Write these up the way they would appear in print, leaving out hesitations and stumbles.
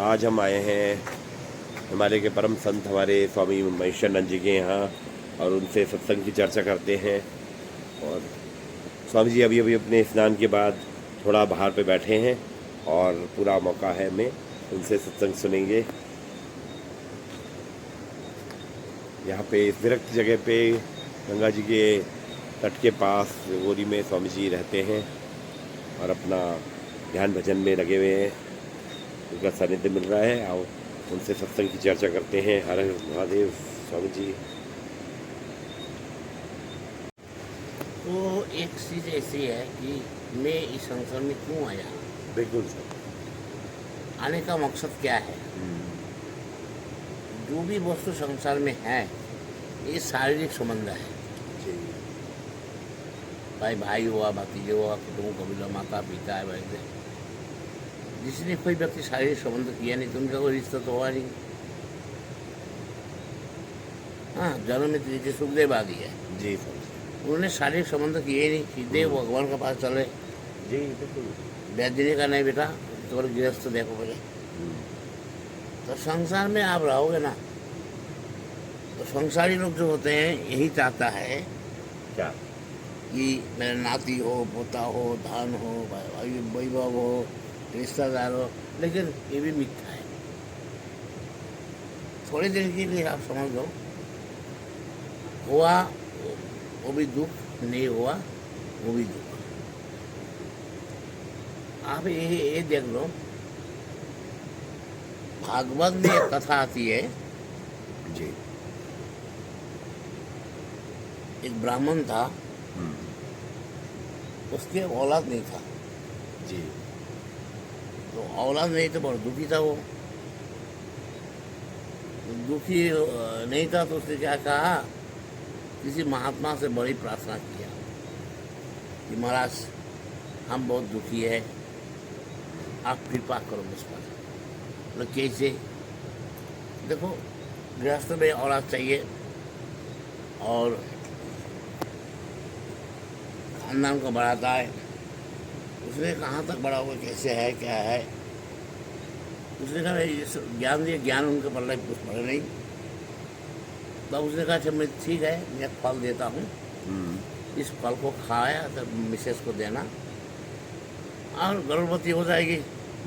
आज हम आए हैं हिमालय के परम संत हमारे स्वामी महेश्वरानंद जी के यहाँ और उनसे सत्संग की चर्चा करते हैं। और स्वामी जी अभी अभी अपने स्नान के बाद थोड़ा बाहर पे बैठे हैं और पूरा मौका है, हमें उनसे सत्संग सुनेंगे। यहाँ पे इस विरक्त जगह पे गंगा जी के तट के पास गोरी में स्वामी जी रहते हैं और अपना ध्यान भजन में लगे हुए हैं। उनका सानिध्य मिल रहा है। आओ उनसे सत्संग की चर्चा करते हैं। हर हर महादेव। स्वामी जी तो एक चीज़ ऐसी है कि मैं इस संसार में क्यों आया, बिल्कुल सर। आने का मकसद क्या है। जो भी वस्तु संसार में है ये शारीरिक संबंध है। जी भाई भाई हुआ, भतीजे हुआ, कुटुंब कबीला, माता पिता है, भाई जिसने कोई व्यक्ति शारीरिक संबंध किया नहीं तो उनका कोई रिश्ता तो हुआ नहीं। हाँ, जन्म में जैसे सुखदेव आदि है, जी सर। उन्होंने शारीरिक संबंध किए नहीं, सीधे भगवान के पास चले। जी बिल्कुल। ब्याज देने का नहीं बेटा, तो गृहस्थ देखो पहले। तो संसार में आप रहोगे ना, तो संसारी लोग जो होते हैं यही चाहता है क्या? कि मेरा नाती हो, पोता हो, धन हो, वैभव हो, रिश्तेदार हो, लेकिन ये भी मिथ्या है। थोड़ी देर के लिए आप समझ लो, हुआ वो भी दुख, नहीं हुआ वो भी दुख। आप ये देख लो, भागवत में एक कथा आती है। जी एक ब्राह्मण था, उसके औलाद नहीं था। जी तो औलाद नहीं तो बहुत दुखी था वो। दुखी नहीं था तो उसने क्या कहा, किसी महात्मा से बड़ी प्रार्थना किया कि महाराज हम बहुत दुखी है, आप कृपा करो मुझ पर। तो कैसे? देखो, गृहस्थ में औलाद चाहिए और खानदान को बढ़ाता है। उसने कहाँ तक बड़ा हुआ, कैसे है, क्या है। उसने कहा इस ज्ञान दिए, ज्ञान उनके पल्ले कुछ पड़े नहीं। तब उसने कहा अच्छा मैं ठीक है, मैं फल देता हूँ, इस फल को खाया तो मिसेस को देना और गर्भवती हो जाएगी,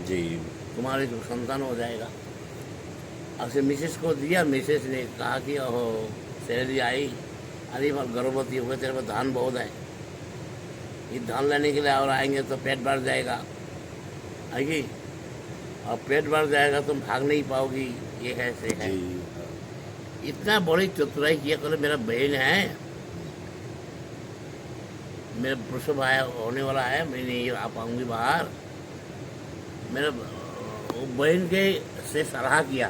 जी तुम्हारी तो संतान हो जाएगा। अब से मिसेस को दिया। मिसेस ने कहा कि ओहो सैलरी आई, अरे बार गर्भवती हो गए, तेरे पास धान बहुत है, ये धान लेने के लिए और आएंगे तो पेट भर जाएगा, आएगी और पेट भर जाएगा, तुम भाग नहीं पाओगी, ये है से है। जी इतना बड़ी चतुराई किया। कल मेरा बहन है, मेरा प्रसव आया होने वाला है, मैं नहीं आ पाऊंगी बाहर। मेरा वो बहन के से सलाह किया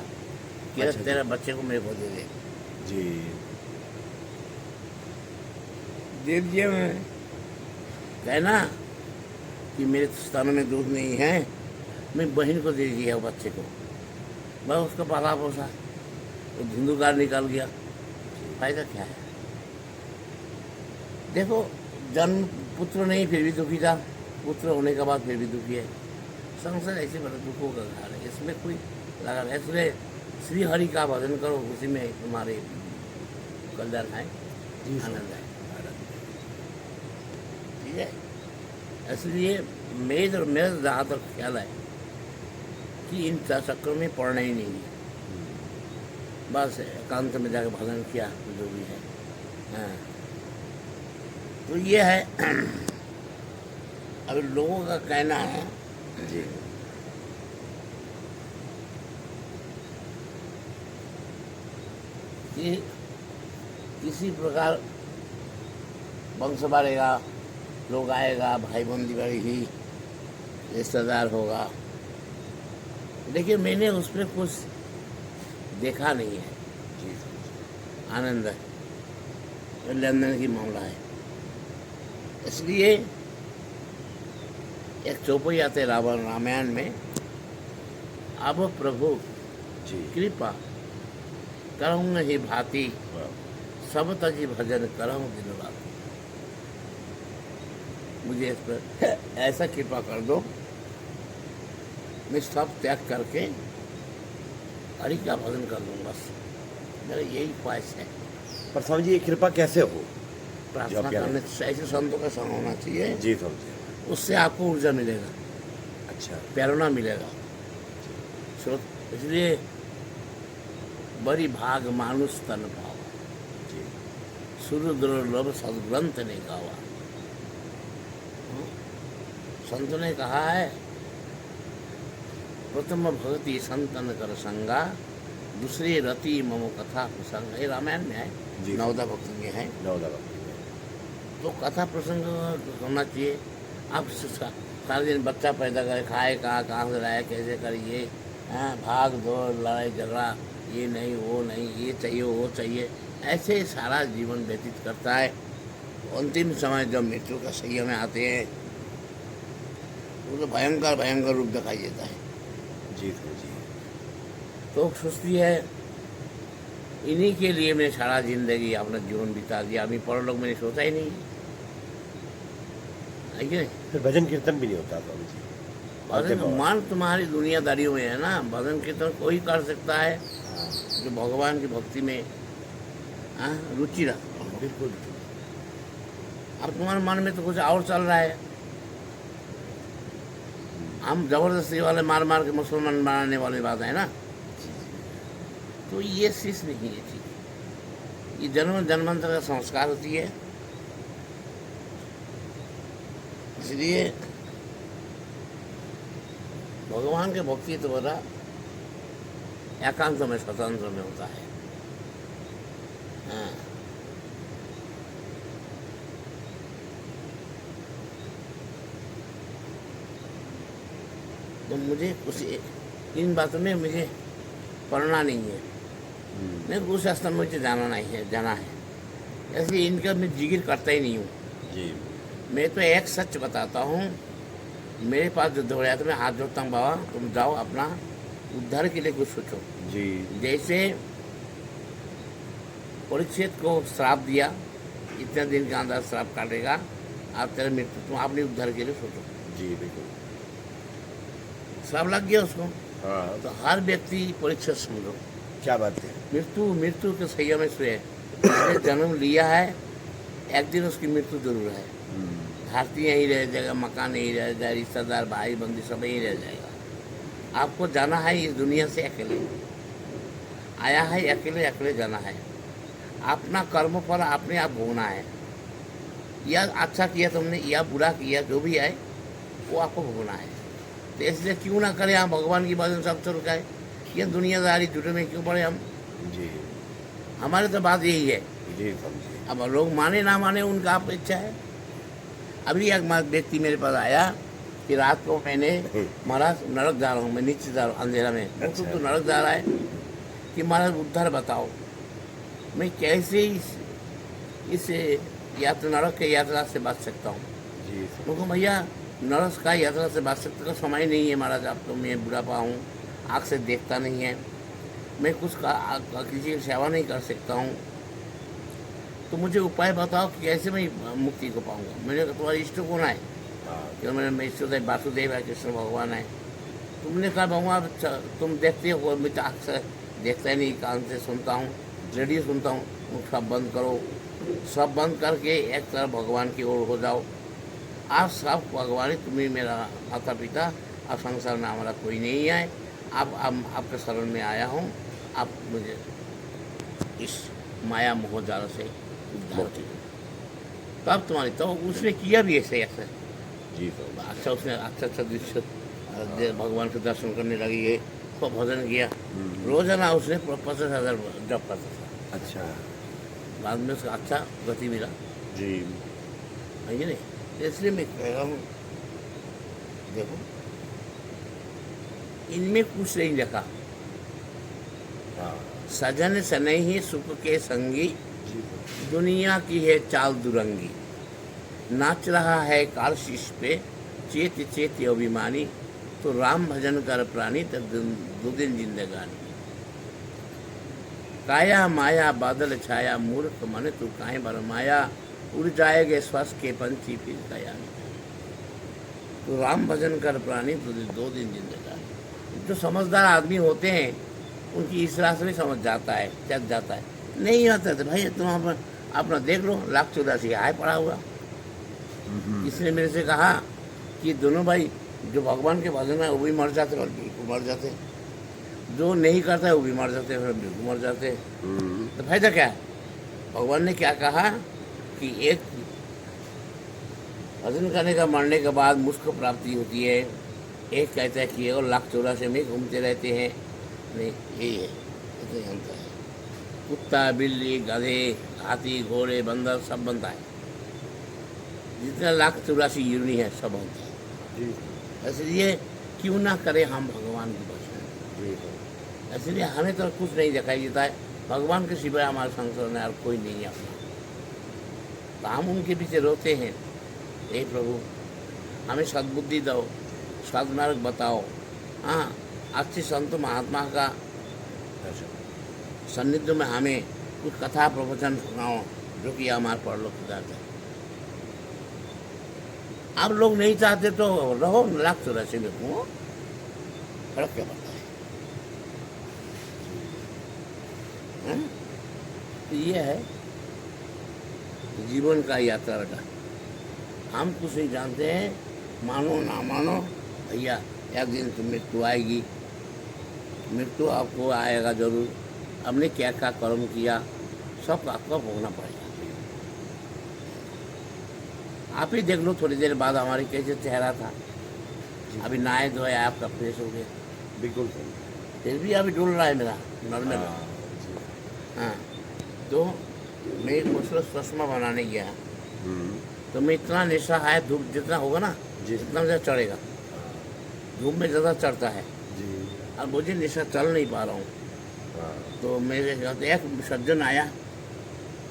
कि अच्छा, तेरा बच्चे को मेरे को दे दे। जी दे दिया। मैं कहना कि मेरे स्तन में दूध नहीं है, मैं बहन को दे दिया बच्चे को। मैं उसका पाला पोसा, वो धुंधुकार निकल गया, फायदा क्या है। देखो, जन्म पुत्र नहीं फिर भी दुखी था, पुत्र होने के बाद फिर भी दुखी है। संसार ऐसे बड़ा दुखों का घर है, इसमें कोई लगा है। इसलिए श्री हरि का भजन करो, उसी में तुम्हारे कल्याण है, आनंद है। ठीक है, इसलिए मेरा जहाँ तक ख्याल है कि इन चक्कर में पड़ना ही नहीं है। बस एकांत में जाकर भजन किया जो भी है। हाँ, तो ये है। अब लोगों का कहना है जी कि किसी प्रकार वंश बढ़ेगा, लोग आएगा, भाई बंदी बढ़ेगी, रिश्तेदार होगा। लेकिन मैंने उसमें कुछ देखा नहीं है। जी आनंद है, लेन देन की मामला है। इसलिए एक चौपाई आते रामायण में, अब प्रभु जी कृपा करऊँ नहीं भांति, सब तजी भजन करऊँ दिन रात। मुझे इस पर ऐसा कृपा कर दो, मैं सब त्याग करके हरि का भजन कर लूँ बस, मेरा यही ख्वाहिश है। पर स्वामी जी ये कृपा कैसे हो? प्रार्थना कह रहे करने से ऐसे संतों का संग होना चाहिए, जी स्वामी जी। उससे आपको ऊर्जा मिलेगा, अच्छा प्रेरणा मिलेगा। इसलिए बड़ी भाग मानुष तन पावा, जी सूर्य दुर्लभ सदग्रंथ ने गावा। संत ने कहा है, प्रथम भगति संतन कर संगा, दूसरी रति ममो कथा प्रसंग। ये रामायण में है, जी। नवदा भक्त में है। नवदा भक्ति तो कथा प्रसंग होना चाहिए। आप सारे दिन बच्चा पैदा करे, खाए कहाँ से लाए, कैसे करिए, हाँ भाग दौड़ लड़ाई झगड़ा, ये नहीं वो नहीं, ये चाहिए वो चाहिए, ऐसे ही सारा जीवन व्यतीत करता है। अंतिम समय जब मृत्यु का सैया में आते हैं, वो तो भयंकर भयंकर रूप दिखाई देता है। जी स्वामी जी। तो सोचती है इन्हीं के लिए मैं सारा जिंदगी अपना जीवन बिता दिया, अभी परलोक मैंने सोचा ही नहीं है कि नहीं। फिर भजन कीर्तन भी नहीं होता स्वामी जी? भजन मन तुम्हारी दुनियादारियों में है ना, भजन कीर्तन कोई कर सकता है जो भगवान की भक्ति में रुचि रखता हो। बिल्कुल। अब तुम्हारे मन में तो कुछ और चल रहा है, हम जबरदस्ती वाले मार मार के मुसलमान बनाने वाली बात है ना। तो ये चीज नहीं है चीज, ये जन्म जन्मांतर का संस्कार होती है। इसलिए भगवान के भक्ति तो बड़ा एकांत में स्वतंत्र में होता है। हाँ। तो मुझे कुछ इन बातों में मुझे पढ़ना नहीं है, मैं कुछ आश्रम में मुझे जाना है, ऐसे इनका मैं जिक्र करता ही नहीं हूँ जी। मैं तो एक सच बताता हूँ। मेरे पास जो दौड़ाया तो मैं हाथ जोड़ता हूँ, बाबा तुम जाओ अपना उद्धार के लिए कुछ सोचो। जी। जैसे परीक्षित को श्राप दिया, इतने दिन के अंदर श्राप काटेगा, आप तेरे मृत्यु, तुम अपने उद्धार के लिए सोचो। जी बिल्कुल। श्राप लग गया उसको। हाँ। तो हर व्यक्ति परीक्षित समझो, क्या बात है? मृत्यु के सैया में सोए, उसने जन्म लिया है, एक दिन उसकी मृत्यु जरूर है। धरती यहीं रह जाएगा, मकान यहीं रह जाएगा, रिश्तेदार भाई बंदी सब यहीं रह जाएगा। आपको जाना है इस दुनिया से अकेले, आया है अकेले अकेले जाना है। अपना कर्म पर अपने आप भोगना है, या अच्छा किया तुमने या बुरा किया, जो भी है वो आपको भोगना है। तो इसलिए क्यों ना करें हम भगवान की भजन सब छोड़ के, ये दुनियादारी झूठे में क्यों पड़े हम। जी। हमारे तो बात यही है। जी समझिए। अब लोग माने ना माने उनका आप इच्छा है। अभी एक व्यक्ति मेरे पास आया कि रात को मैंने महाराज नरक जा रहा हूँ, मैं नीचे जा रहा हूँ अंधेरा में। अच्छा। तो नरक जा रहा है कि महाराज उद्धार बताओ, मैं कैसे इस यात्रा नरक के यात्रा से बच सकता हूँ। जी। उनको भैया नरक का यात्रा से बच सकते का समय नहीं है महाराज, आप तो मैं बुढ़ापा हूँ, आँख से देखता नहीं है, मैं कुछ किसी की सेवा नहीं कर सकता हूँ, तो मुझे उपाय बताओ कि कैसे मैं मुक्ति को पाऊंगा। मैंने कहा तुम्हारा इष्ट कौन है? क्यों मैं इष्ट वासुदेव है, कृष्ण भगवान है। तुमने कहा भगवान तुम देखते हो, मैं तो अक्सर देखता ही नहीं, कान से सुनता हूँ, रेडियो सुनता हूँ। सब बंद करो, सब बंद करके एक तरफ भगवान की ओर हो जाओ। आप सब भगवान ही, तुम्हें मेरा माता पिता, अब संसार में हमारा कोई नहीं है, अब आपके शरण में आया हूँ, आप मुझे इस माया मोह जाल से उद्धार कीजिए। तब तुम्हारी तो उसने किया भी ऐसे ऐसे। जी। अच्छा उसने अच्छा दृश्य भगवान के दर्शन करने लगी है, तो भजन किया। रोजाना उसने 50,000 जप करता था। अच्छा। बाद में उसका अच्छा गति मिला। जी। है कि नहीं? इसलिए मैं कह रहा हूँ, देखो इनमें कुछ नहीं लिखा। हाँ। सजन सनही सुख के संगी, जी। दुनिया की है चाल दुरंगी। नाच रहा है काल शीश पे, चेत चेत अभिमानी, तो राम भजन कर प्राणी, तब दो दिन जिंदगानी। काया माया बादल छाया, मूर्ख मन तू काहे भरमाया, उड़ जाएगे श्वास के पंछी फिर गया। तो राम भजन कर प्राणी, तो 2 दिन जिंदगानी। जो समझदार आदमी होते हैं उनकी इस रास्ते में समझ जाता है, चल जाता है। नहीं आता तो भाई तुम अपना देख लो, 1,84,000 आय पड़ा हुआ। इसने मेरे से कहा कि दोनों भाई जो भगवान के भजन है वो भी मर जाते और बिल्कुल मर जाते, जो नहीं करता है वो भी मर जाते फिर बिल्कुल मर जाते। तो फायदा क्या है? भगवान ने क्या कहा कि एक भजन करने का मरने के बाद मुझको प्राप्ति होती है, एक कहता है कि और 1,84,000 में घूमते रहते हैं। नहीं, यही है, इतना ही अंतर है। कुत्ता, बिल्ली, गधे, हाथी, घोड़े, बंदर सब बनता है, जितना 1,84,000 यूनि है सब बनता है। इसलिए क्यों ना करें हम भगवान की भजन। इसलिए हमें तो कुछ नहीं दिखाई देता है, भगवान के सिवाय हमारे संसार में और कोई नहीं है अपना। तो हम उनके पीछे रोते हैं, हे प्रभु हमें सद्बुद्धि दो, सदमार्ग बताओ। हाँ, अच्छे संत महात्मा का सानिध्य में हमें कुछ कथा प्रवचन सुनाओ जो कि हमारे परलोक जाता है। आप लोग नहीं चाहते तो रहो 1,84,000 में घूमो, फर्क क्या पड़ता है? तो ये है जीवन का यात्रा बेटा। हम कुछ नहीं जानते हैं, मानो ना मानो भैया एक दिन तो मृत्यु आएगी, मृत्यु आपको आएगा जरूर। हमने क्या क्या कर्म किया सब आपको भोगना पड़ेगा। आप ही देख लो थोड़ी देर बाद हमारी कैसे चेहरा था, अभी नहाए धोए आपका फ्रेश हो गया, बिल्कुल फिर भी अभी डुल रहा है मेरा नॉर्मल। हाँ, तो मैं मुझको चश्मा बनाने गया तो मैं इतना नशा है, धूप जितना होगा ना जितना ज़्यादा चढ़ेगा, धूप में ज़्यादा चढ़ता है। अब मुझे नशा चल नहीं पा रहा हूँ। तो मेरे एक सज्जन आया,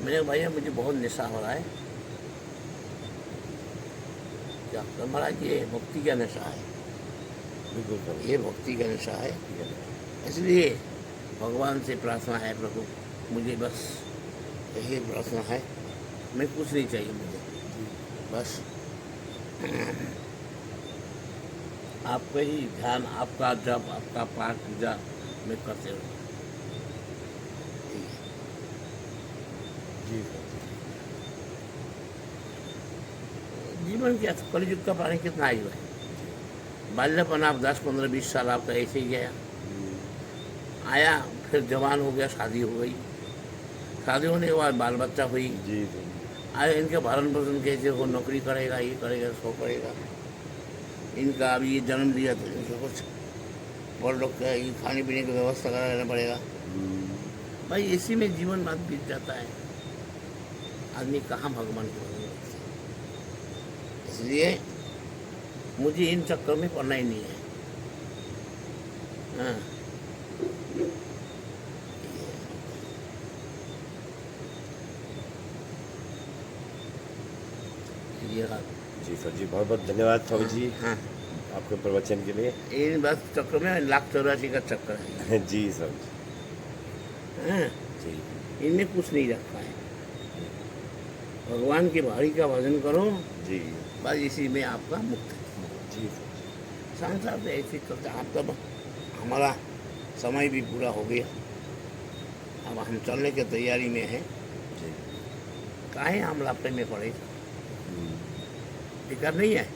मेरे भैया मुझे बहुत नशा हो रहा है। क्या तो महाराज ये भक्ति का नशा है, बिल्कुल ये भक्ति का नशा है। इसलिए भगवान से प्रार्थना है, प्रभु मुझे बस यही प्रार्थना है, मैं कुछ नहीं चाहिए मुझे, बस आपका ही ध्यान, आपका जप, आपका पाठ पूजा मैं करते रहूँ। जीवन क्या कलयुग का प्राणी कितना आयु है? बाल्यपन आप 10, 15, 20 साल आपका ऐसे ही गया, आया फिर जवान हो गया, शादी हो गई, शादी होने के बाद बाल बच्चा हुई, आए इनके भरण पोषण कैसे हो, नौकरी करेगा, ये करेगा, सो करेगा। इनका अभी ये जन्म दिया तो इनको कुछ बड़ लोग का ये खाने पीने की व्यवस्था कराना पड़ेगा। भाई इसी में जीवन बात बीत जाता है, आदमी कहाँ भगवान को भजन करता है। इसलिए मुझे इन चक्कर में पड़ना ही नहीं है। हाँ, जी सर जी, बहुत बहुत धन्यवाद स्वामी जी। हाँ, आपके प्रवचन के लिए। इन बस चक्कर में 1,84,000 का चक्कर है। जी सर हाँ, जी, इनमें कुछ नहीं रखा है। भगवान के भारी का भजन करो, जी बस इसी में आपका मुक्त है। जी संसार तो ऐसे चलते। आप तब हमारा समय भी पूरा हो गया, अब हम चलने की तैयारी में हैं। जी। काहे हम लापे में पड़े, फिक्र नहीं है।